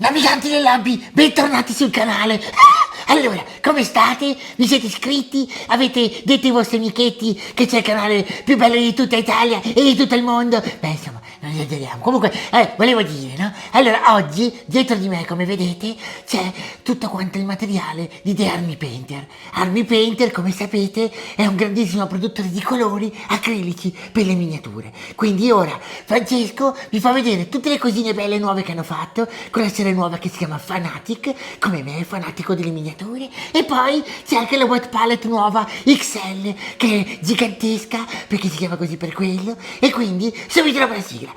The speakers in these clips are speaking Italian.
Naviganti dell'Abbi, bentornati sul canale. Allora, come state? Vi siete iscritti? Avete detto ai vostri amichetti che c'è il canale più bello di tutta Italia e di tutto il mondo? Beh, insomma, non esageriamo. Comunque, volevo dire, no? Allora, oggi, dietro di me, come vedete, c'è tutto quanto il materiale di The Army Painter. Army Painter, come sapete, è un grandissimo produttore di colori acrilici per le miniature. Quindi ora, Francesco vi fa vedere tutte le cosine belle nuove che hanno fatto, con la serie nuova che si chiama Fanatic, come me, fanatico delle miniature, e poi c'è anche la wet palette nuova XL, che è gigantesca, perché si chiama così per quello, e quindi subito dopo la sigla.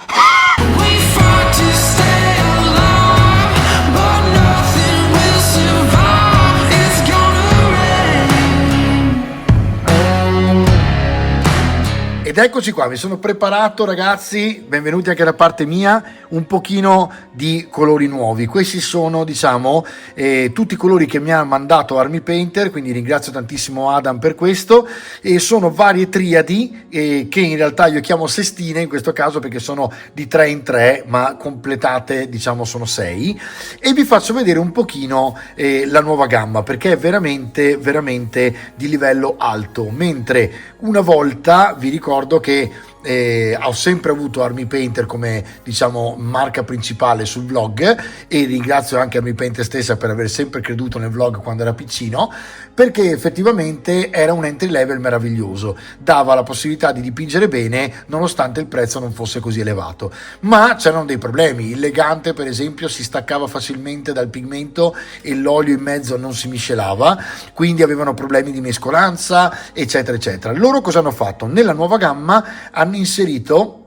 We fought to stay alive, but nothing will survive. It's gonna rain. Ed eccoci qua, mi sono preparato ragazzi, benvenuti anche da parte mia, un pochino di colori nuovi. Questi sono, diciamo, tutti i colori che mi ha mandato Army Painter, quindi ringrazio tantissimo Adam per questo, e sono varie triadi che in realtà io chiamo sestine in questo caso perché sono di 3 in 3, ma completate, diciamo, sono 6, e vi faccio vedere un pochino la nuova gamma, perché è veramente di livello alto, mentre una volta vi ricordo che ho sempre avuto Army Painter come, diciamo, marca principale sul vlog, e ringrazio anche Army Painter stessa per aver sempre creduto nel vlog quando era piccino, perché effettivamente era un entry level meraviglioso, dava la possibilità di dipingere bene nonostante il prezzo non fosse così elevato, ma c'erano dei problemi. Il legante, per esempio, si staccava facilmente dal pigmento e l'olio in mezzo non si miscelava, quindi avevano problemi di mescolanza, eccetera eccetera. Loro cosa hanno fatto? Nella nuova gamma hanno inserito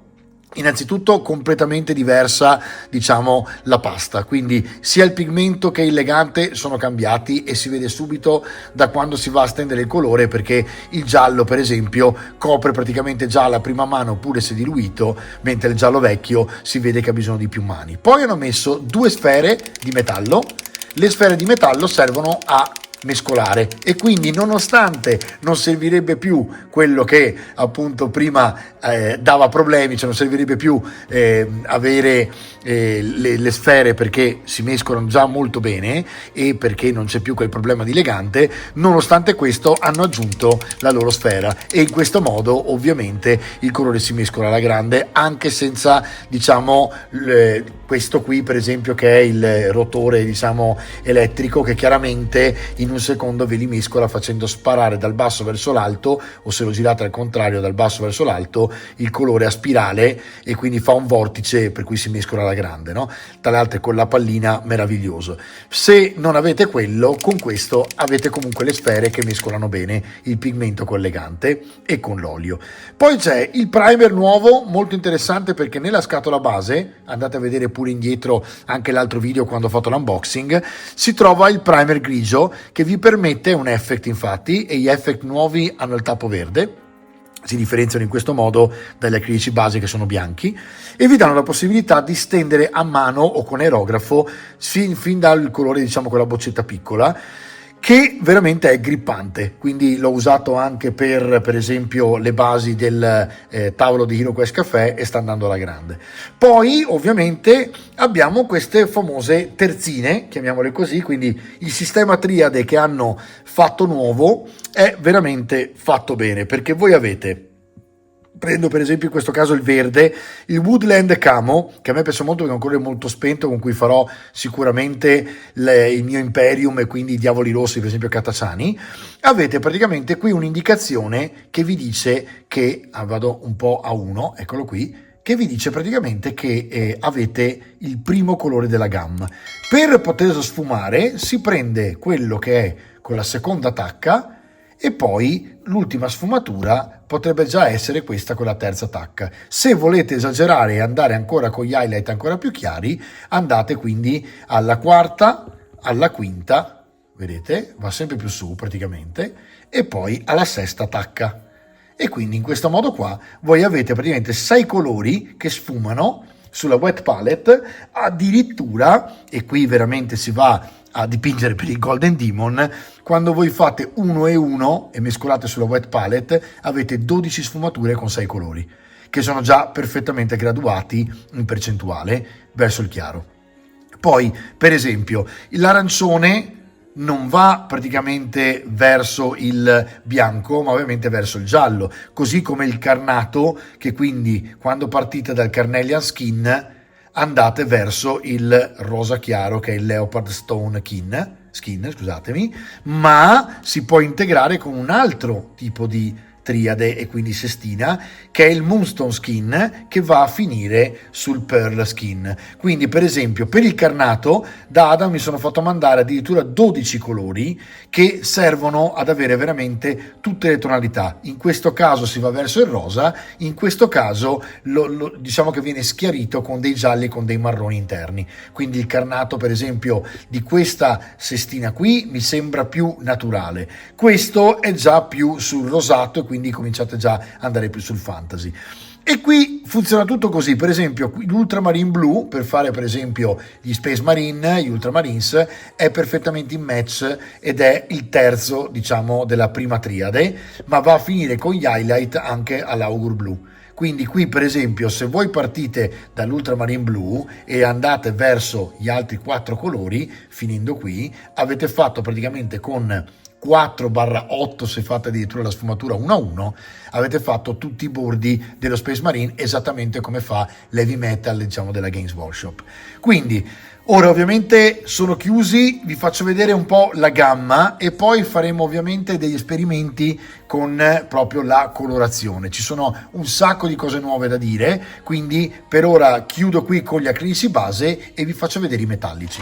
innanzitutto completamente diversa, diciamo, la pasta, quindi sia il pigmento che il legante sono cambiati e si vede subito da quando si va a stendere il colore, perché il giallo, per esempio, copre praticamente già la prima mano pure se diluito, mentre il giallo vecchio si vede che ha bisogno di più mani. Poi hanno messo 2 sfere di metallo. Le sfere di metallo servono a mescolare, e quindi nonostante non servirebbe più quello che appunto prima dava problemi, cioè non servirebbe più avere le sfere, perché si mescolano già molto bene e perché non c'è più quel problema di legante, nonostante questo hanno aggiunto la loro sfera, e in questo modo ovviamente il colore si mescola alla grande, anche senza, diciamo, questo qui per esempio, che è il rotore, diciamo, elettrico, che chiaramente in un secondo ve li mescola facendo sparare dal basso verso l'alto, o se lo girate al contrario dal basso verso l'alto, il colore a spirale, e quindi fa un vortice per cui si mescola alla grande, no? Tra l'altro con la pallina, meraviglioso. Se non avete quello, con questo avete comunque le sfere che mescolano bene il pigmento con legante e con l'olio. Poi c'è il primer nuovo, molto interessante, perché nella scatola base, andate a vedere pure indietro anche l'altro video quando ho fatto l'unboxing, si trova il primer grigio, che vi permette un effect, infatti, e gli effect nuovi hanno il tappo verde, si differenziano in questo modo dagli acrilici base che sono bianchi, e vi danno la possibilità di stendere a mano o con aerografo fin dal colore, diciamo, con la boccetta piccola, che veramente è grippante. Quindi l'ho usato anche per esempio le basi del tavolo di HeroQuest Café, e sta andando alla grande. Poi ovviamente abbiamo queste famose terzine, chiamiamole così, quindi il sistema triade che hanno fatto nuovo è veramente fatto bene, perché voi avete, prendo per esempio in questo caso il verde, il Woodland Camo, che a me piace molto perché è un colore molto spento, con cui farò sicuramente il mio Imperium, e quindi i diavoli rossi, per esempio Catacani. Avete praticamente qui un'indicazione che vi dice che, vado un po' a uno, eccolo qui, che vi dice praticamente che avete il primo colore della gamma. Per poterlo sfumare si prende quello che è con la seconda tacca, e poi l'ultima sfumatura potrebbe già essere questa con la terza tacca. Se volete esagerare e andare ancora con gli highlight ancora più chiari, andate quindi alla quarta, alla quinta, vedete, va sempre più su praticamente, e poi alla sesta tacca. E quindi in questo modo qua voi avete praticamente 6 colori che sfumano sulla wet palette, addirittura, e qui veramente si va a dipingere per il Golden Demon, quando voi fate 1 e 1 e mescolate sulla wet palette, avete 12 sfumature con 6 colori, che sono già perfettamente graduati in percentuale verso il chiaro. Poi, per esempio, l'arancione non va praticamente verso il bianco, ma ovviamente verso il giallo, così come il carnato, che quindi quando partite dal Carnelian Skin andate verso il rosa chiaro, che è il Leopard Stone Skin, scusatemi, ma si può integrare con un altro tipo di triade e quindi sestina, che è il Moonstone Skin, che va a finire sul Pearl Skin. Quindi per esempio per il carnato da Adam mi sono fatto mandare addirittura 12 colori che servono ad avere veramente tutte le tonalità. In questo caso si va verso il rosa, in questo caso diciamo che viene schiarito con dei gialli e con dei marroni interni. Quindi il carnato per esempio di questa sestina qui mi sembra più naturale, questo è già più sul rosato e quindi cominciate già ad andare più sul fantasy. E qui funziona tutto così, per esempio l'Ultramarine Blue, per fare per esempio gli Space Marine, gli Ultramarines, è perfettamente in match ed è il terzo, diciamo, della prima triade, ma va a finire con gli highlight anche all'Augur Blue. Quindi qui per esempio se voi partite dall'Ultramarine Blue e andate verso gli altri 4 colori, finendo qui, avete fatto praticamente con 4/8, se fate addirittura la sfumatura 1-1, avete fatto tutti i bordi dello Space Marine esattamente come fa l'Heavy Metal, diciamo, della Games Workshop. Quindi ora ovviamente sono chiusi, vi faccio vedere un po' la gamma e poi faremo ovviamente degli esperimenti con proprio la colorazione. Ci sono un sacco di cose nuove da dire, quindi per ora chiudo qui con gli acrilici base e vi faccio vedere i metallici.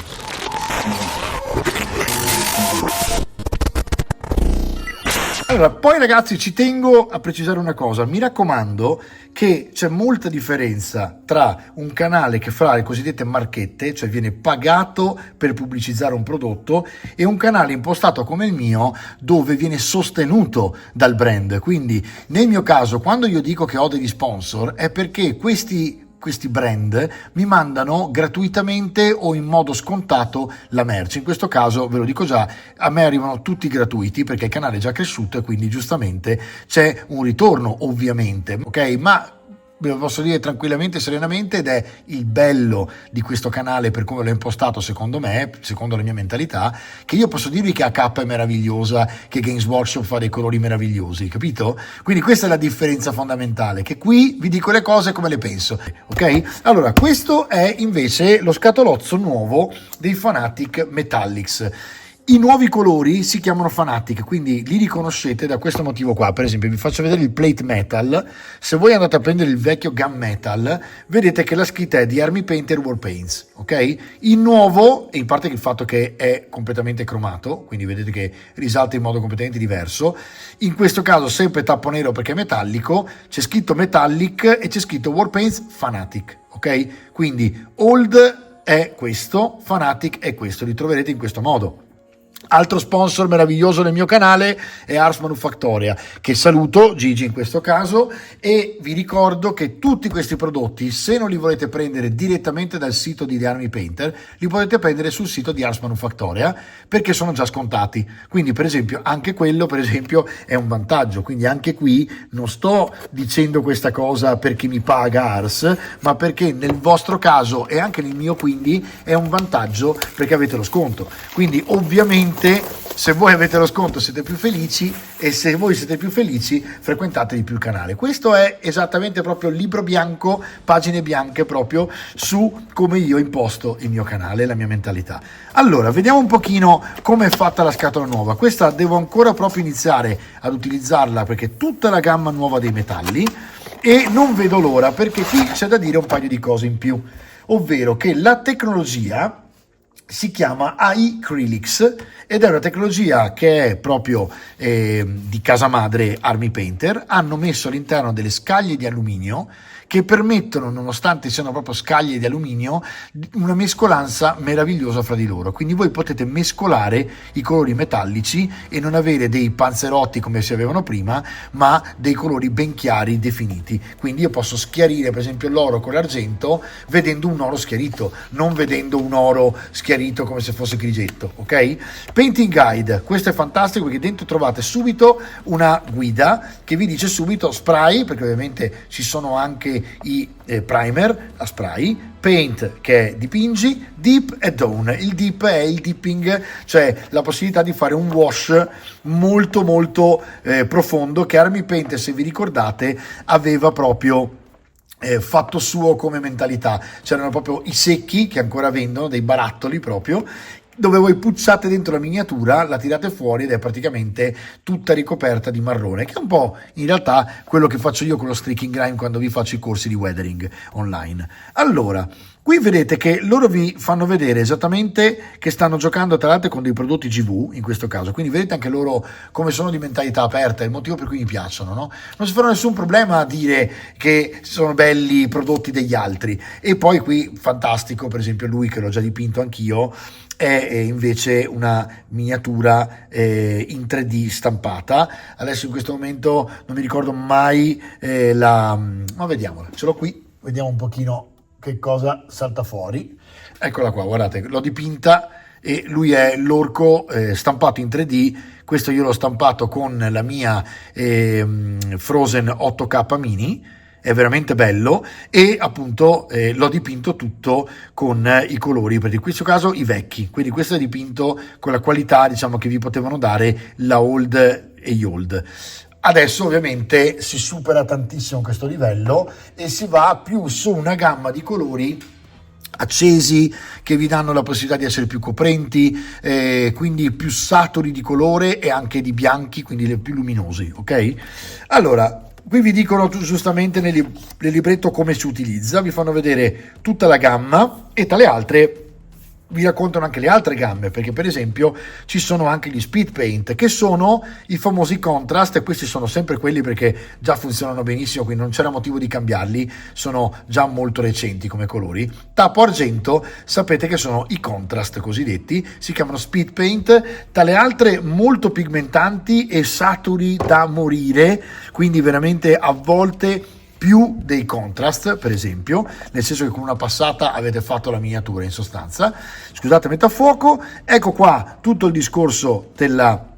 Allora, poi ragazzi ci tengo a precisare una cosa, mi raccomando che c'è molta differenza tra un canale che fa le cosiddette marchette, cioè viene pagato per pubblicizzare un prodotto, e un canale impostato come il mio dove viene sostenuto dal brand. Quindi nel mio caso quando io dico che ho degli sponsor è perché questi brand mi mandano gratuitamente o in modo scontato la merce. In questo caso ve lo dico già, a me arrivano tutti gratuiti perché il canale è già cresciuto e quindi giustamente c'è un ritorno ovviamente, ok? Ma ve lo posso dire tranquillamente, serenamente, ed è il bello di questo canale per come l'ho impostato secondo me, secondo la mia mentalità, che io posso dirvi che AK è meravigliosa, che Games Workshop fa dei colori meravigliosi, capito? Quindi questa è la differenza fondamentale, che qui vi dico le cose come le penso, ok? Allora, questo è invece lo scatolozzo nuovo dei Fanatic Metallics. I nuovi colori si chiamano Fanatic, quindi li riconoscete da questo motivo qua. Per esempio vi faccio vedere il Plate Metal. Se voi andate a prendere il vecchio Gunmetal, vedete che la scritta è di Army Painter Warpaints, ok? Il nuovo, e in parte il fatto che è completamente cromato, quindi vedete che risalta in modo completamente diverso, in questo caso sempre tappo nero perché è metallico, c'è scritto Metallic e c'è scritto Warpaints Fanatic, ok? Quindi Old è questo, Fanatic è questo, li troverete in questo modo. Altro sponsor meraviglioso del mio canale è Ars Manufactoria, che saluto, Gigi in questo caso, e vi ricordo che tutti questi prodotti, se non li volete prendere direttamente dal sito di The Army Painter, li potete prendere sul sito di Ars Manufactoria perché sono già scontati. Quindi per esempio anche quello per esempio è un vantaggio, quindi anche qui non sto dicendo questa cosa perché mi paga Ars, ma perché nel vostro caso e anche nel mio quindi è un vantaggio perché avete lo sconto. Quindi ovviamente se voi avete lo sconto siete più felici, e se voi siete più felici frequentate di più il canale. Questo è esattamente proprio il libro bianco, pagine bianche proprio su come io imposto il mio canale, la mia mentalità. Allora vediamo un pochino come è fatta la scatola nuova. Questa devo ancora proprio iniziare ad utilizzarla perché è tutta la gamma nuova dei metalli e non vedo l'ora, perché qui c'è da dire un paio di cose in più, ovvero che la tecnologia si chiama Acrylics ed è una tecnologia che è proprio di casa madre Army Painter. Hanno messo all'interno delle scaglie di alluminio che permettono, nonostante siano proprio scaglie di alluminio, una mescolanza meravigliosa fra di loro. Quindi voi potete mescolare i colori metallici e non avere dei panzerotti come si avevano prima, ma dei colori ben chiari, definiti. Quindi io posso schiarire per esempio l'oro con l'argento vedendo un oro schiarito, non vedendo un oro schiarito come se fosse grigetto, ok? Painting Guide, questo è fantastico perché dentro trovate subito una guida che vi dice subito spray, perché ovviamente ci sono anche anche i primer a spray, paint che è dipingi, dip e down. Il dip è il dipping, cioè la possibilità di fare un wash molto molto profondo, che Army Painter, se vi ricordate, aveva proprio fatto suo come mentalità. C'erano proprio i secchi che ancora vendono, dei barattoli proprio, dove voi puzzate dentro la miniatura, la tirate fuori ed è praticamente tutta ricoperta di marrone, che è un po' in realtà quello che faccio io con lo streaking grime quando vi faccio i corsi di weathering online. Allora, qui vedete che loro vi fanno vedere esattamente che stanno giocando tra l'altro con dei prodotti GV in questo caso, quindi vedete anche loro come sono di mentalità aperta, è il motivo per cui mi piacciono, no? Non si fanno nessun problema a dire che sono belli i prodotti degli altri. E poi qui fantastico, per esempio lui, che l'ho già dipinto anch'io, è invece una miniatura in 3D stampata. Adesso in questo momento non mi ricordo mai ma vediamola, ce l'ho qui, vediamo un pochino che cosa salta fuori. Eccola qua, guardate, l'ho dipinta e lui è l'orco stampato in 3D. Questo io l'ho stampato con la mia Frozen 8K Mini, è veramente bello, e appunto l'ho dipinto tutto con i colori, per in questo caso i vecchi, quindi questo è dipinto con la qualità, diciamo, che vi potevano dare la old e gli old. Adesso ovviamente si supera tantissimo questo livello e si va più su una gamma di colori accesi che vi danno la possibilità di essere più coprenti, quindi più saturi di colore e anche di bianchi, quindi più luminosi, ok? Allora, qui vi dicono giustamente nel libretto come si utilizza, vi fanno vedere tutta la gamma e tra le altre vi raccontano anche le altre gamme, perché per esempio ci sono anche gli speed paint, che sono i famosi contrast, e questi sono sempre quelli perché già funzionano benissimo, quindi non c'era motivo di cambiarli, sono già molto recenti come colori. Tappo argento, sapete che sono i contrast cosiddetti, si chiamano speed paint, tra le altre molto pigmentanti e saturi da morire, quindi veramente a volte più dei contrast, per esempio, nel senso che con una passata avete fatto la miniatura in sostanza. Scusate, metto a fuoco. Ecco qua tutto il discorso della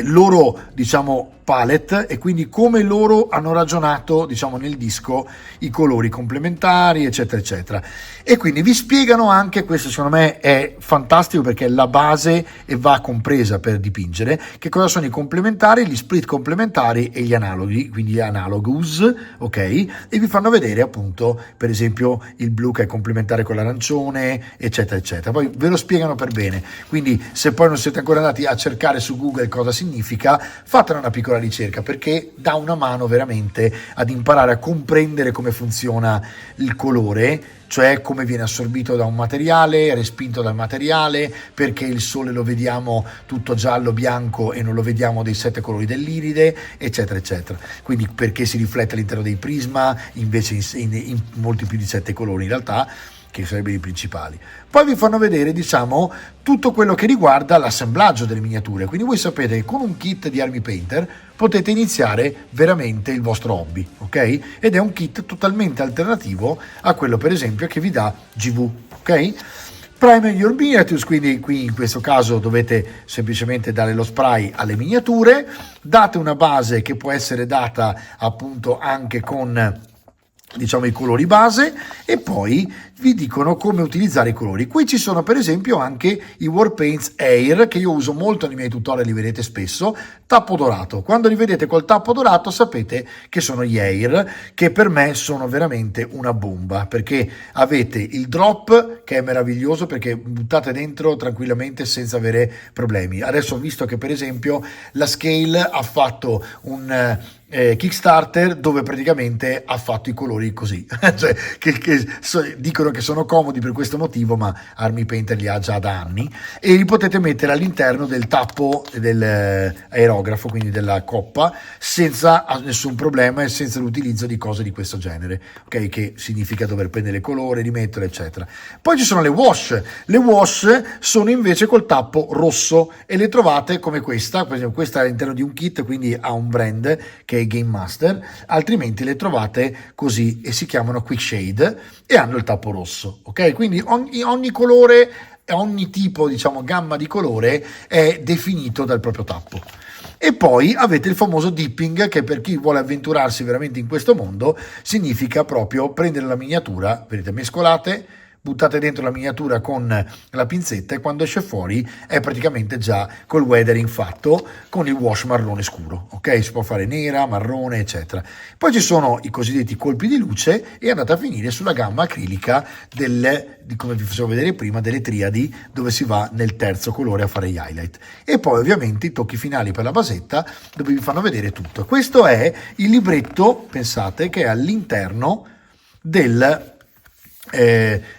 loro, diciamo, palette, e quindi come loro hanno ragionato, diciamo, nel disco i colori complementari, eccetera eccetera. E quindi vi spiegano anche, questo secondo me è fantastico perché è la base e va compresa per dipingere, che cosa sono i complementari, gli split complementari e gli analoghi, quindi gli analogous, ok? E vi fanno vedere appunto, per esempio, il blu che è complementare con l'arancione, eccetera eccetera. Poi ve lo spiegano per bene, quindi se poi non siete ancora andati a cercare su Google cosa significa, fatene una piccola ricerca, perché dà una mano veramente ad imparare a comprendere come funziona il colore, cioè come viene assorbito da un materiale, respinto dal materiale, perché il sole lo vediamo tutto giallo bianco e non lo vediamo dei 7 colori dell'iride, eccetera eccetera. Quindi perché si riflette all'interno dei prisma invece in molti più di 7 colori in realtà, che sarebbero i principali. Poi vi fanno vedere, diciamo, tutto quello che riguarda l'assemblaggio delle miniature, quindi voi sapete che con un kit di Army Painter potete iniziare veramente il vostro hobby, ok? Ed è un kit totalmente alternativo a quello, per esempio, che vi dà GV, ok? Primer your miniatures, quindi qui in questo caso dovete semplicemente dare lo spray alle miniature, date una base che può essere data appunto anche con, diciamo, i colori base, e poi vi dicono come utilizzare i colori. Qui ci sono per esempio anche i Warpaints Air, che io uso molto nei miei tutorial, li vedete spesso, tappo dorato. Quando li vedete col tappo dorato sapete che sono gli Air, che per me sono veramente una bomba, perché avete il drop che è meraviglioso, perché buttate dentro tranquillamente senza avere problemi. Adesso ho visto che per esempio la Scale ha fatto un Kickstarter dove praticamente ha fatto i colori così cioè, dicono che sono comodi per questo motivo, ma Army Painter li ha già da anni, e li potete mettere all'interno del tappo dell'aerografo, quindi della coppa, senza nessun problema e senza l'utilizzo di cose di questo genere, ok? Che significa dover prendere il colore, rimetterlo, eccetera. Poi ci sono le wash sono invece col tappo rosso e le trovate come questa, per esempio questa è all'interno di un kit, quindi ha un brand che è Game Master, altrimenti le trovate così e si chiamano Quick Shade e hanno il tappo rosso, ok? Quindi ogni colore, ogni tipo, diciamo, gamma di colore è definito dal proprio tappo. E poi avete il famoso dipping, che per chi vuole avventurarsi veramente in questo mondo significa proprio prendere la miniatura, vedete, mescolate, buttate dentro la miniatura con la pinzetta e quando esce fuori è praticamente già col weathering fatto con il wash marrone scuro, ok? Si può fare nera, marrone, eccetera. Poi ci sono i cosiddetti colpi di luce e andate a finire sulla gamma acrilica come vi facevo vedere prima, delle triadi, dove si va nel terzo colore a fare gli highlight. E poi ovviamente i tocchi finali per la basetta, dove vi fanno vedere tutto. Questo è il libretto, pensate, che è all'interno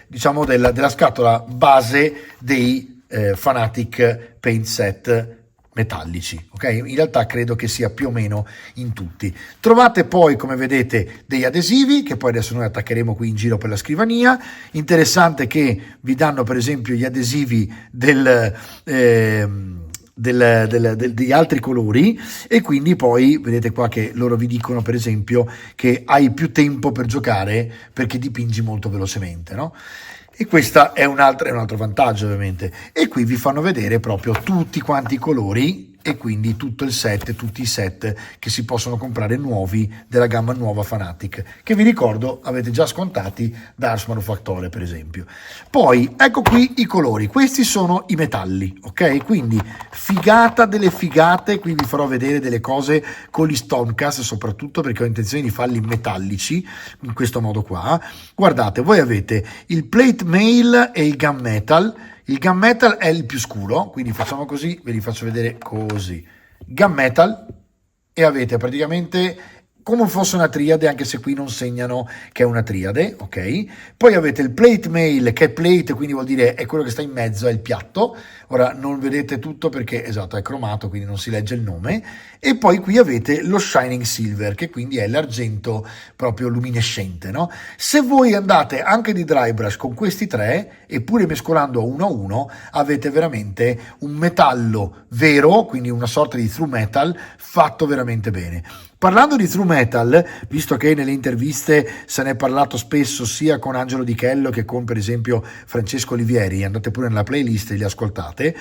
diciamo della scatola base dei Fanatic Paint Set metallici, ok? In realtà credo che sia più o meno in tutti. Trovate poi, come vedete, degli adesivi che poi adesso noi attaccheremo qui in giro per la scrivania. Interessante che vi danno per esempio gli adesivi degli altri colori, e quindi poi vedete qua che loro vi dicono per esempio che hai più tempo per giocare perché dipingi molto velocemente, no? E questo è un altro vantaggio ovviamente. E qui vi fanno vedere proprio tutti quanti i colori e quindi tutto il set, tutti i set che si possono comprare nuovi della gamma nuova Fanatic, che vi ricordo avete già scontati da Ars Manufactore per esempio. Poi ecco qui i colori, questi sono i metalli, ok? Quindi figata delle figate, qui vi farò vedere delle cose con gli Stormcast, soprattutto perché ho intenzione di farli metallici in questo modo qua. Guardate, voi avete il plate mail e il gunmetal. Il gunmetal è il più scuro, quindi facciamo così, ve li faccio vedere così. Gunmetal, e avete praticamente come fosse una triade, anche se qui non segnano che è una triade, ok? Poi avete il plate mail, che è plate, quindi vuol dire è quello che sta in mezzo, è il piatto. Ora non vedete tutto perché, esatto, è cromato, quindi non si legge il nome. E poi qui avete lo shining silver, che quindi è l'argento proprio luminescente, no? Se voi andate anche di dry brush con questi tre, eppure mescolando uno a uno, avete veramente un metallo vero, quindi una sorta di true metal fatto veramente bene. Parlando di true metal, visto che nelle interviste se ne è parlato spesso sia con Angelo Di Chello che con per esempio Francesco Olivieri, andate pure nella playlist e li ascoltate,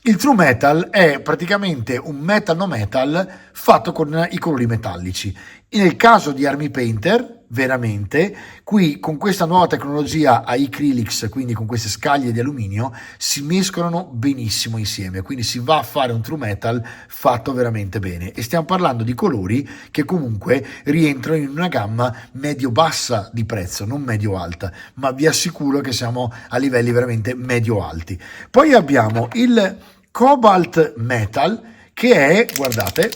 il true metal è praticamente un metal no metal fatto con i colori metallici. Nel caso di Army Painter, veramente, qui con questa nuova tecnologia a acrylics, quindi con queste scaglie di alluminio, si mescolano benissimo insieme, quindi si va a fare un true metal fatto veramente bene. E stiamo parlando di colori che comunque rientrano in una gamma medio-bassa di prezzo, non medio-alta, ma vi assicuro che siamo a livelli veramente medio-alti. Poi abbiamo il Cobalt Metal, che è, guardate,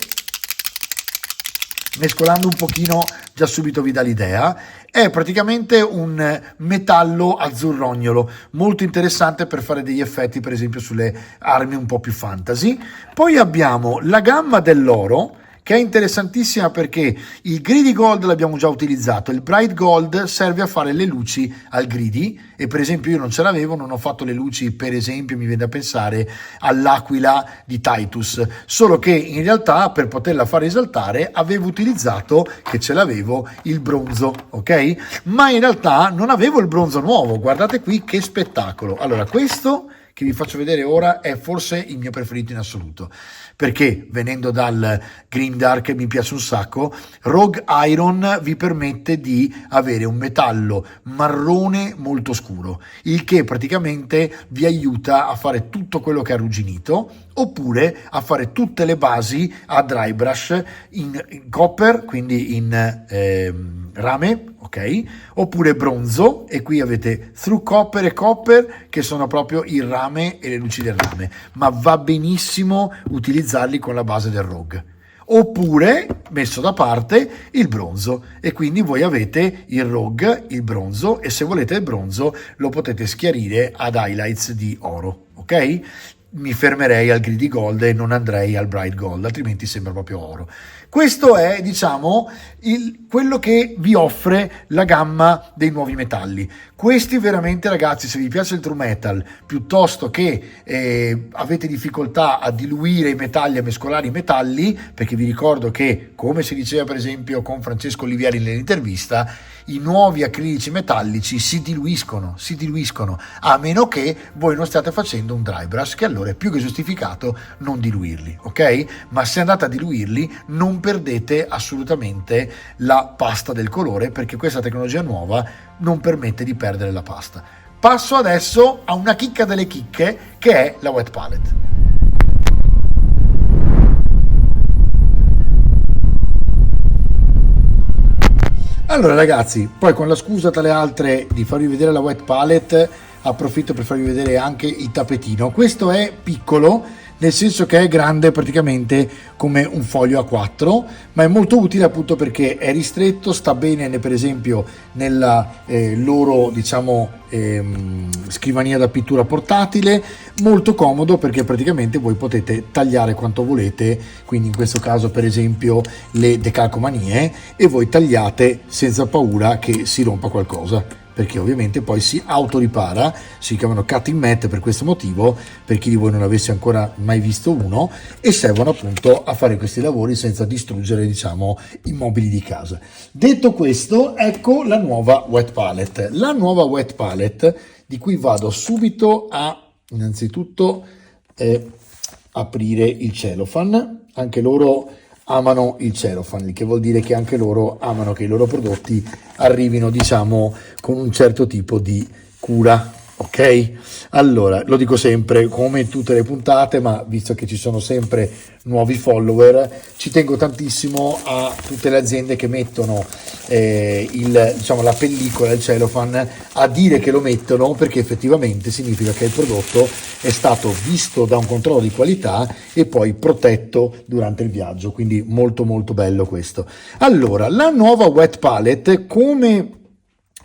mescolando un pochino già subito vi dà l'idea, è praticamente un metallo azzurrognolo molto interessante per fare degli effetti per esempio sulle armi un po' più fantasy. Poi abbiamo la gamma dell'oro, che è interessantissima perché il Greedy Gold l'abbiamo già utilizzato, il Bright Gold serve a fare le luci al Greedy, e per esempio io non ce l'avevo, non ho fatto le luci per esempio, mi viene da pensare all'aquila di Titus, solo che in realtà per poterla far esaltare avevo utilizzato, che ce l'avevo, il bronzo, ok? Ma in realtà non avevo il bronzo nuovo, guardate qui che spettacolo. Allora questo che vi faccio vedere ora è forse il mio preferito in assoluto, perché venendo dal Green Dark mi piace un sacco. Rogue Iron vi permette di avere un metallo marrone molto scuro, il che praticamente vi aiuta a fare tutto quello che è arrugginito, oppure a fare tutte le basi a dry brush in copper, quindi in rame, ok? Oppure bronzo, e qui avete through copper e copper, che sono proprio il rame e le luci del rame, ma va benissimo utilizzarli con la base del Rogue. Oppure messo da parte il bronzo, e quindi voi avete il Rogue, il bronzo, e se volete il bronzo lo potete schiarire ad highlights di oro, ok? Mi fermerei al Greedy Gold e non andrei al Bright Gold, altrimenti sembra proprio oro. Questo è, diciamo, quello che vi offre la gamma dei nuovi metalli. Questi veramente, ragazzi, se vi piace il true metal, piuttosto che avete difficoltà a diluire i metalli, a mescolare i metalli, perché vi ricordo che, come si diceva per esempio con Francesco Olivieri nell'intervista, i nuovi acrilici metallici si diluiscono, a meno che voi non stiate facendo un dry brush, che allora è più che giustificato non diluirli, ok? Ma se andate a diluirli non perdete assolutamente la pasta del colore, perché questa tecnologia nuova non permette di perdere la pasta. Passo adesso a una chicca delle chicche, che è la wet palette. Allora ragazzi, poi con la scusa tra le altre di farvi vedere la wet palette, approfitto per farvi vedere anche il tappetino. Questo è piccolo, nel senso che è grande praticamente come un foglio A4, ma è molto utile appunto perché è ristretto, sta bene per esempio nella loro diciamo scrivania da pittura portatile, molto comodo perché praticamente voi potete tagliare quanto volete, quindi in questo caso per esempio le decalcomanie, e voi tagliate senza paura che si rompa qualcosa, perché ovviamente poi si autoripara, si chiamano cutting mat per questo motivo, per chi di voi non avesse ancora mai visto uno, e servono appunto a fare questi lavori senza distruggere diciamo i mobili di casa. Detto questo, ecco la nuova wet palette. La nuova wet palette, di cui vado subito a innanzitutto aprire il cellophane. Anche loro amano il cellophane, il che vuol dire che anche loro amano che i loro prodotti arrivino diciamo con un certo tipo di cura, ok? Allora, lo dico sempre come in tutte le puntate, ma visto che ci sono sempre nuovi follower, ci tengo tantissimo a tutte le aziende che mettono diciamo, la pellicola, il cellophane, a dire che lo mettono, perché effettivamente significa che il prodotto è stato visto da un controllo di qualità e poi protetto durante il viaggio, quindi molto molto bello questo. Allora, la nuova wet palette, come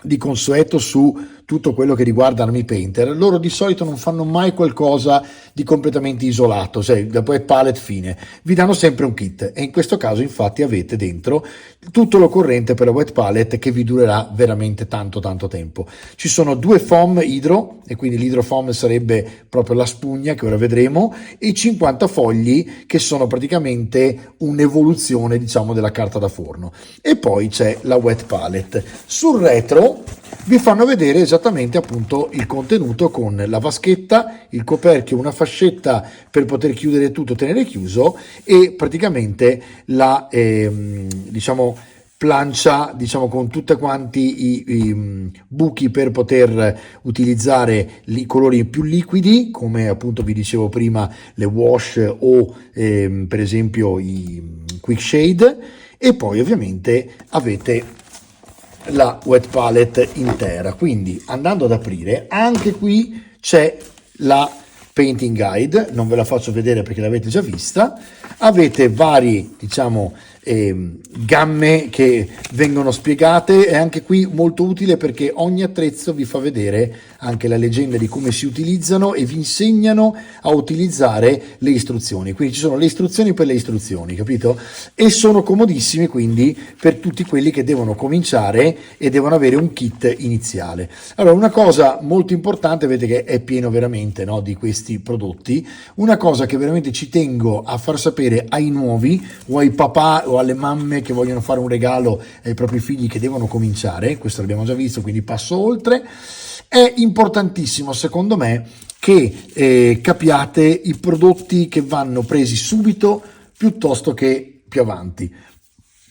di consueto su tutto quello che riguarda Army Painter, loro di solito non fanno mai qualcosa di completamente isolato, cioè da wet palette fine, vi danno sempre un kit, e in questo caso infatti avete dentro tutto l'occorrente per la wet palette, che vi durerà veramente tanto tempo. Ci sono 2 foam idro, e quindi l'idrofoam sarebbe proprio la spugna che ora vedremo, e 50 fogli che sono praticamente un'evoluzione diciamo della carta da forno, e poi c'è la wet palette. Sul retro vi fanno vedere esattamente appunto il contenuto, con la vaschetta, il coperchio, una fascetta per poter chiudere tutto, tenere chiuso, e praticamente la diciamo plancia diciamo con tutti quanti i buchi per poter utilizzare i colori più liquidi, come appunto vi dicevo prima le wash o per esempio i quick shade, e poi ovviamente avete la wet palette intera. Quindi andando ad aprire, anche qui c'è la painting guide, non ve la faccio vedere perché l'avete già vista. Avete vari diciamo gamme che vengono spiegate, e anche qui molto utile perché ogni attrezzo vi fa vedere anche la leggenda di come si utilizzano e vi insegnano a utilizzare le istruzioni. Quindi ci sono le istruzioni per le istruzioni, capito? E sono comodissimi quindi per tutti quelli che devono cominciare e devono avere un kit iniziale. Allora, una cosa molto importante, vedete che è pieno veramente, no, di questi prodotti. Una cosa che veramente ci tengo a far sapere ai nuovi, o ai papà o alle mamme che vogliono fare un regalo ai propri figli che devono cominciare, questo l'abbiamo già visto quindi passo oltre, è importantissimo secondo me che capiate i prodotti che vanno presi subito piuttosto che più avanti.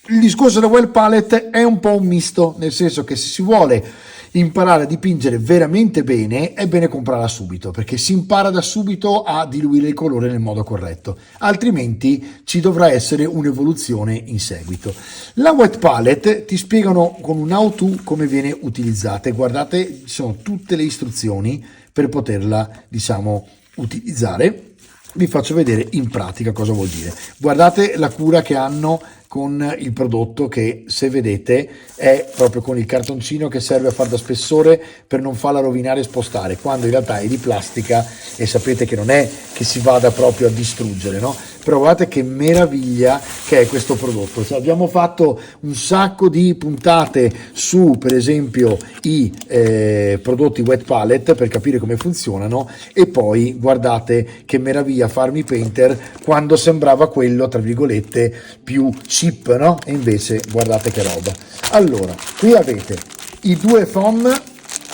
Il discorso della wet palette è un po' un misto, nel senso che se si vuole imparare a dipingere veramente bene è bene comprarla subito, perché si impara da subito a diluire il colore nel modo corretto, altrimenti ci dovrà essere un'evoluzione in seguito. La wet palette ti spiegano con un how to come viene utilizzata, e guardate, ci sono tutte le istruzioni per poterla diciamo utilizzare. Vi faccio vedere in pratica cosa vuol dire. Guardate la cura che hanno con il prodotto, che se vedete è proprio con il cartoncino che serve a far da spessore per non farla rovinare e spostare, quando in realtà è di plastica e sapete che non è che si vada proprio a distruggere, no? però guardate che meraviglia che è questo prodotto. Cioè, abbiamo fatto un sacco di puntate su, per esempio, i prodotti wet palette per capire come funzionano, e poi guardate che meraviglia Farmy Painter quando sembrava quello, tra virgolette, più cheap, no? E invece guardate che roba. Allora, qui avete i due foam,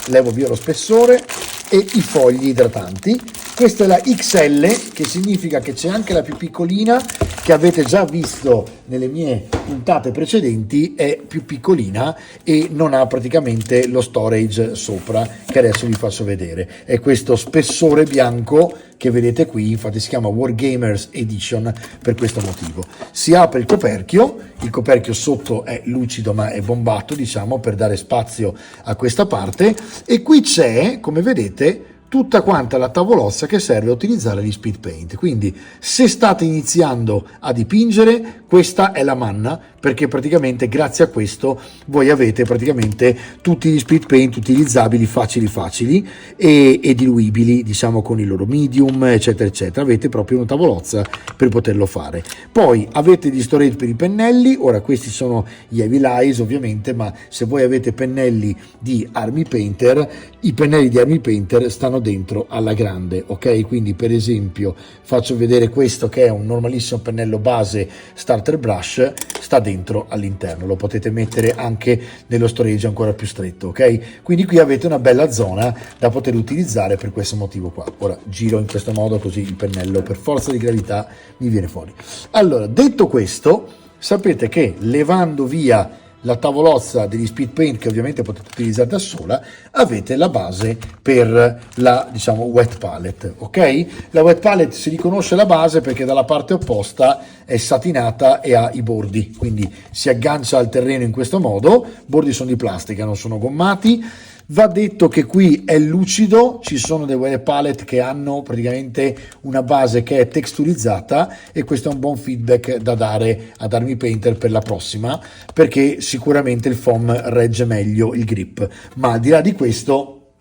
levo via lo spessore, e i fogli idratanti. Questa è la XL, che significa che c'è anche la più piccolina, che avete già visto nelle mie puntate precedenti, è più piccolina e non ha praticamente lo storage sopra, che adesso vi faccio vedere. È questo spessore bianco che vedete qui, infatti si chiama Wargamers Edition per questo motivo. Si apre il coperchio sotto è lucido ma è bombato, diciamo, per dare spazio a questa parte, e qui c'è, come vedete, tutta quanta la tavolozza che serve a utilizzare gli speed paint. Quindi se state iniziando a dipingere, questa è la manna, perché praticamente grazie a questo voi avete praticamente tutti gli speed paint utilizzabili, facili e diluibili, diciamo, con il loro medium, eccetera eccetera. Avete proprio una tavolozza per poterlo fare. Poi avete gli storage per i pennelli. Ora questi sono gli heavy lines ovviamente, ma se voi avete pennelli di Army Painter, i pennelli di Army Painter stanno dentro alla grande, ok? Quindi per esempio faccio vedere questo, che è un normalissimo pennello base starter brush, sta dentro all'interno, lo potete mettere anche nello storage ancora più stretto, ok? Quindi qui avete una bella zona da poter utilizzare per questo motivo qua. Ora giro in questo modo, così il pennello per forza di gravità mi viene fuori. Allora, detto questo, sapete che levando via la tavolozza degli speed paint, che ovviamente potete utilizzare da sola, avete la base per la, diciamo, wet palette, ok? La wet palette si riconosce la base perché dalla parte opposta è satinata e ha i bordi, quindi si aggancia al terreno in questo modo. I bordi sono di plastica, non sono gommati. Va detto che qui è lucido, ci sono delle palette che hanno praticamente una base che è texturizzata, e questo è un buon feedback da dare ad Army Painter per la prossima, perché sicuramente il foam regge meglio il grip. Ma al di là di questo,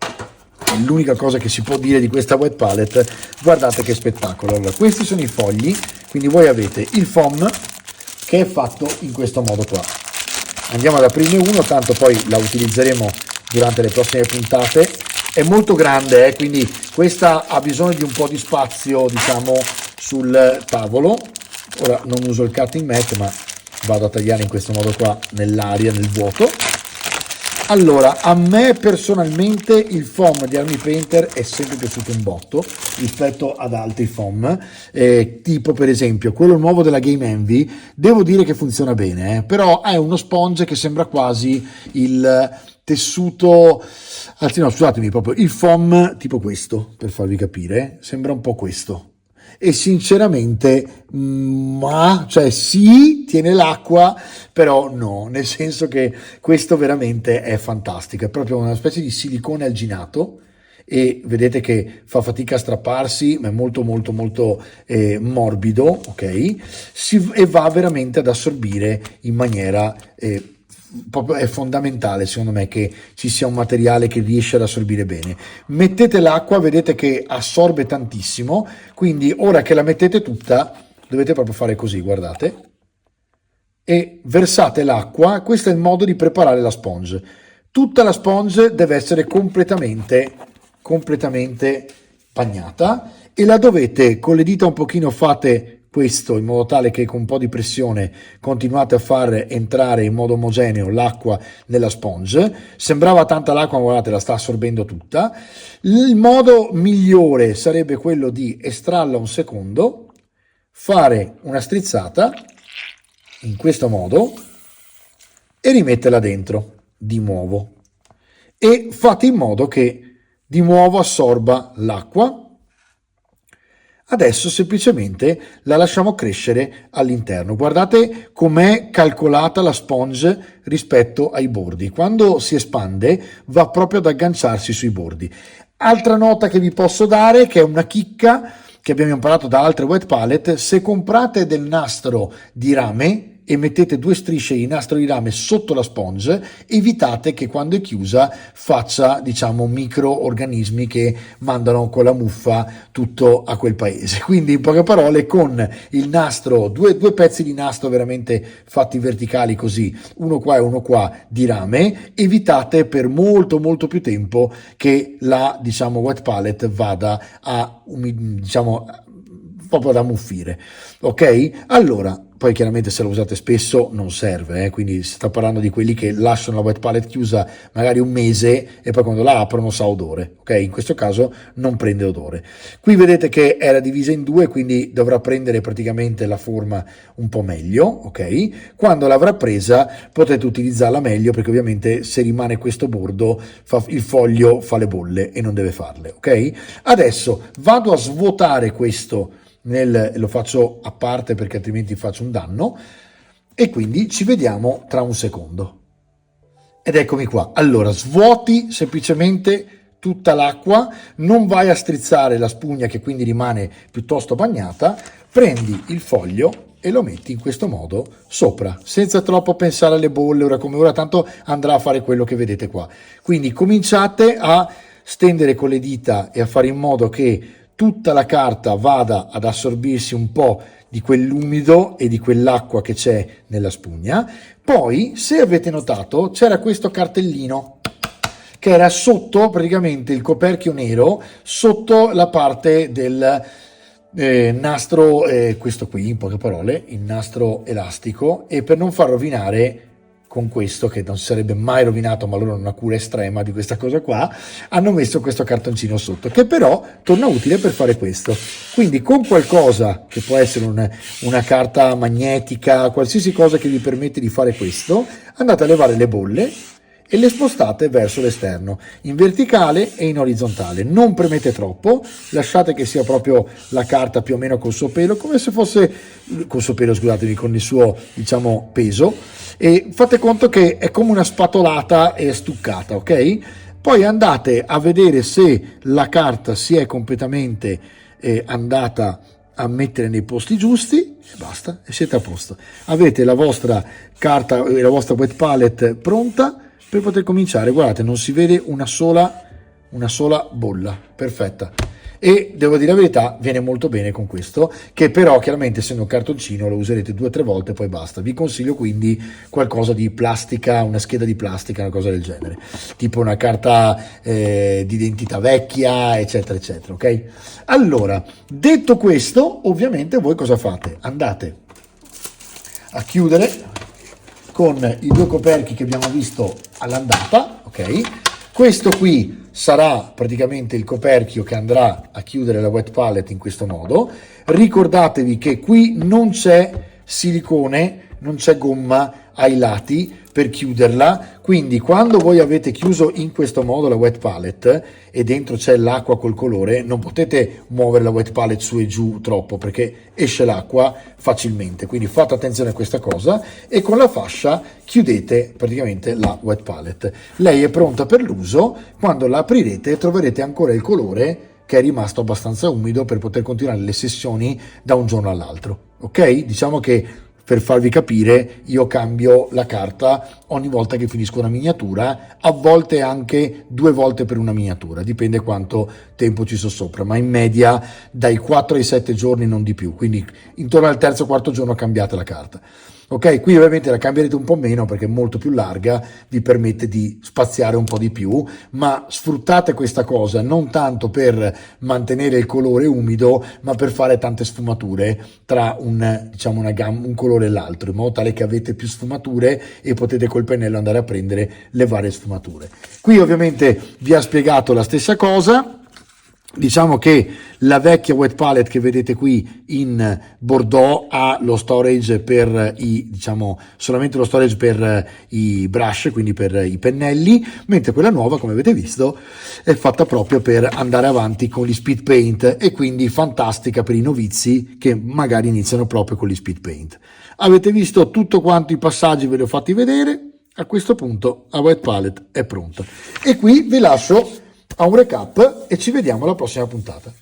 l'unica cosa che si può dire di questa wet palette, guardate che spettacolo. Allora, questi sono i fogli, quindi voi avete il foam che è fatto in questo modo qua. Andiamo ad aprirne uno, tanto poi la utilizzeremo durante le prossime puntate. È molto grande, quindi questa ha bisogno di un po' di spazio, diciamo, sul tavolo. Ora non uso il cutting mat, ma vado a tagliare in questo modo qua, nell'aria, nel vuoto. Allora, a me personalmente il foam di Army Painter è sempre piaciuto un botto rispetto ad altri foam, tipo per esempio quello nuovo della Game Envy. Devo dire che funziona bene, però è uno sponge che sembra quasi il tessuto, anzi no, scusatemi, proprio il foam tipo questo, per farvi capire, sembra un po' questo. E sinceramente, cioè sì, tiene l'acqua, però no, nel senso che questo veramente è fantastico, è proprio una specie di silicone alginato, e vedete che fa fatica a strapparsi, ma è molto morbido, ok? E va veramente ad assorbire in maniera proprio, è fondamentale secondo me che ci sia un materiale che riesce ad assorbire bene. Mettete l'acqua, vedete che assorbe tantissimo, quindi ora che la mettete tutta dovete proprio fare così, guardate, e versate l'acqua. Questo è il modo di preparare la sponge. Tutta la sponge deve essere completamente bagnata, e la dovete, con le dita un pochino fate questo, in modo tale che con un po' di pressione continuate a far entrare in modo omogeneo l'acqua nella sponge. Sembrava tanta l'acqua, ma guardate, la sta assorbendo tutta. Il modo migliore sarebbe quello di estrarla un secondo, fare una strizzata in questo modo e rimetterla dentro di nuovo, e fate in modo che di nuovo assorba l'acqua. Adesso semplicemente la lasciamo crescere all'interno. Guardate com'è calcolata la sponge rispetto ai bordi. Quando si espande va proprio ad agganciarsi sui bordi. Altra nota che vi posso dare, che è una chicca che abbiamo imparato da altre wet palette: se comprate del nastro di rame e mettete 2 strisce di nastro di rame sotto la sponge, evitate che quando è chiusa faccia, diciamo, microorganismi che mandano con la muffa tutto a quel paese. Quindi, in poche parole, con il nastro, due pezzi di nastro veramente fatti verticali così, uno qua e uno qua di rame, evitate per molto più tempo che la, diciamo, wet palette vada a, diciamo, proprio da muffire. Ok? Allora, poi chiaramente se lo usate spesso non serve, quindi si sta parlando di quelli che lasciano la wet palette chiusa magari un mese e poi quando la aprono sa odore, ok? In questo caso non prende odore. Qui vedete che era divisa in 2, quindi dovrà prendere praticamente la forma un po' meglio, ok? Quando l'avrà presa potete utilizzarla meglio, perché ovviamente se rimane questo bordo il foglio fa le bolle e non deve farle, ok? Adesso vado a svuotare questo, lo faccio a parte perché altrimenti faccio un danno, e quindi ci vediamo tra un secondo. Ed eccomi qua. Allora, svuoti semplicemente tutta l'acqua, non vai a strizzare la spugna che quindi rimane piuttosto bagnata, prendi il foglio e lo metti in questo modo sopra, senza troppo pensare alle bolle, ora come ora, tanto andrà a fare quello che vedete qua. Quindi cominciate a stendere con le dita e a fare in modo che tutta la carta vada ad assorbirsi un po' di quell'umido e di quell'acqua che c'è nella spugna. Poi, se avete notato, c'era questo cartellino che era sotto praticamente il coperchio nero, sotto la parte del nastro, questo qui in poche parole, il nastro elastico, e per non far rovinare con questo, che non si sarebbe mai rovinato, ma loro hanno una cura estrema di questa cosa qua, hanno messo questo cartoncino sotto, che però torna utile per fare questo. Quindi con qualcosa che può essere una carta magnetica, qualsiasi cosa che vi permette di fare questo, andate a levare le bolle e le spostate verso l'esterno, in verticale e in orizzontale. Non premete troppo, lasciate che sia proprio la carta più o meno col suo pelo, come se fosse col suo pelo, scusatemi, con il suo, diciamo, peso, e fate conto che è come una spatolata e stuccata, ok? Poi andate a vedere se la carta si è completamente andata a mettere nei posti giusti e basta, e siete a posto. Avete la vostra carta, la vostra wet palette pronta per poter cominciare. Guardate, non si vede una sola bolla, perfetta. E devo dire la verità, viene molto bene con questo, che però chiaramente essendo un cartoncino lo userete 2 o 3 volte e poi basta. Vi consiglio quindi qualcosa di plastica, una scheda di plastica, una cosa del genere, tipo una carta d'identità vecchia, eccetera eccetera, ok? Allora, detto questo, ovviamente voi cosa fate? Andate a chiudere con i 2 coperchi che abbiamo visto all'andata, ok? Questo qui sarà praticamente il coperchio che andrà a chiudere la wet palette in questo modo. Ricordatevi che qui non c'è silicone, non c'è gomma ai lati per chiuderla, quindi quando voi avete chiuso in questo modo la wet palette e dentro c'è l'acqua col colore, non potete muovere la wet palette su e giù troppo perché esce l'acqua facilmente, quindi fate attenzione a questa cosa e con la fascia chiudete praticamente la wet palette. Lei è pronta per l'uso, quando la aprirete troverete ancora il colore che è rimasto abbastanza umido per poter continuare le sessioni da un giorno all'altro, ok? Diciamo che per farvi capire, io cambio la carta ogni volta che finisco una miniatura, a volte anche 2 volte per una miniatura, dipende quanto tempo ci sono sopra, ma in media dai 4 ai 7 giorni, non di più, quindi intorno al terzo o quarto giorno cambiate la carta. Ok, qui ovviamente la cambierete un po' meno perché è molto più larga, vi permette di spaziare un po' di più, ma sfruttate questa cosa non tanto per mantenere il colore umido, ma per fare tante sfumature tra un colore e l'altro, in modo tale che avete più sfumature e potete col pennello andare a prendere le varie sfumature. Qui ovviamente vi ha spiegato la stessa cosa. Diciamo che la vecchia wet palette che vedete qui in Bordeaux ha lo storage per solamente lo storage per i brush, quindi per i pennelli, mentre quella nuova, come avete visto, è fatta proprio per andare avanti con gli speed paint e quindi fantastica per i novizi che magari iniziano proprio con gli speed paint. Avete visto tutto quanto i passaggi, ve li ho fatti vedere. A questo punto la wet palette è pronta e qui vi lascio a un recap e ci vediamo alla prossima puntata.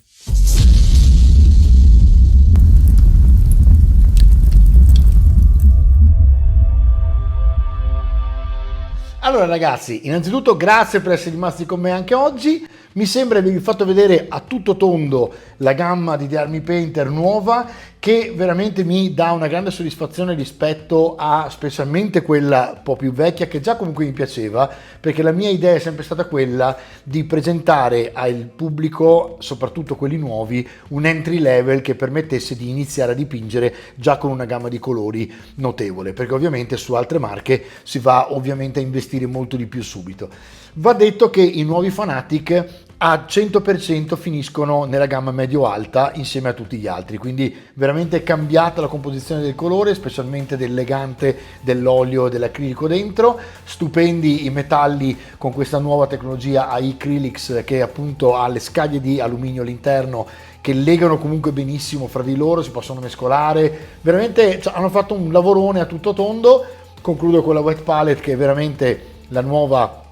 Allora ragazzi, innanzitutto grazie per essere rimasti con me anche oggi. Mi sembra di avervi fatto vedere a tutto tondo la gamma di The Army Painter nuova, che veramente mi dà una grande soddisfazione rispetto a specialmente quella un po' più vecchia, che già comunque mi piaceva, perché la mia idea è sempre stata quella di presentare al pubblico, soprattutto quelli nuovi, un entry level che permettesse di iniziare a dipingere già con una gamma di colori notevole, perché ovviamente su altre marche si va ovviamente a investire molto di più subito. Va detto che i nuovi Fanatic a 100% finiscono nella gamma medio-alta insieme a tutti gli altri, quindi veramente è cambiata la composizione del colore, specialmente del legante, dell'olio e dell'acrilico dentro. Stupendi i metalli con questa nuova tecnologia Acrylics, che appunto ha le scaglie di alluminio all'interno che legano comunque benissimo fra di loro, si possono mescolare, veramente hanno fatto un lavorone a tutto tondo. Concludo con la wet palette, che è veramente la nuova,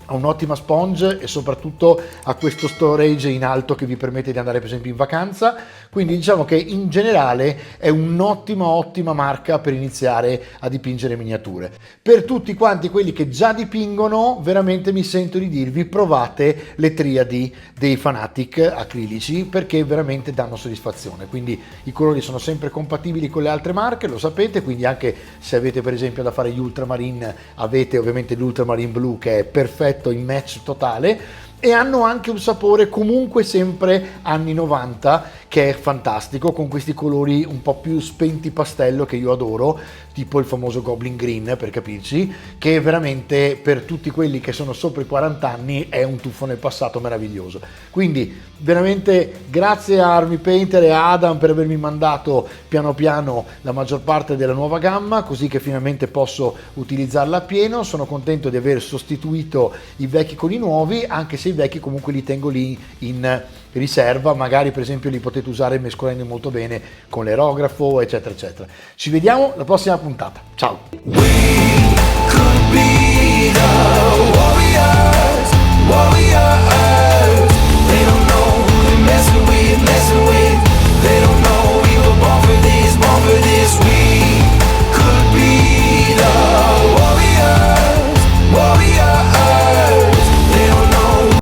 ha un'ottima sponge e soprattutto ha questo storage in alto che vi permette di andare per esempio in vacanza, quindi diciamo che in generale è ottima marca per iniziare a dipingere miniature. Per tutti quanti quelli che già dipingono, veramente mi sento di dirvi: provate le triadi dei Fanatic acrilici, perché veramente danno soddisfazione, quindi i colori sono sempre compatibili con le altre marche, lo sapete, quindi anche se avete per esempio da fare gli ultramarine, avete ovviamente l'ultramarine blu che è perfetto in match totale, e hanno anche un sapore comunque sempre anni 90 che è fantastico, con questi colori un po' più spenti pastello che io adoro, tipo il famoso Goblin Green, per capirci, che veramente per tutti quelli che sono sopra i 40 anni è un tuffo nel passato meraviglioso. Quindi veramente grazie a Army Painter e a Adam per avermi mandato piano piano la maggior parte della nuova gamma, così che finalmente posso utilizzarla a pieno. Sono contento di aver sostituito i vecchi con i nuovi, anche se i vecchi comunque li tengo lì in riserva, magari per esempio li potete usare mescolando molto bene con l'aerografo, eccetera eccetera. Ci vediamo alla prossima puntata, ciao! Could be the warriors, warriors.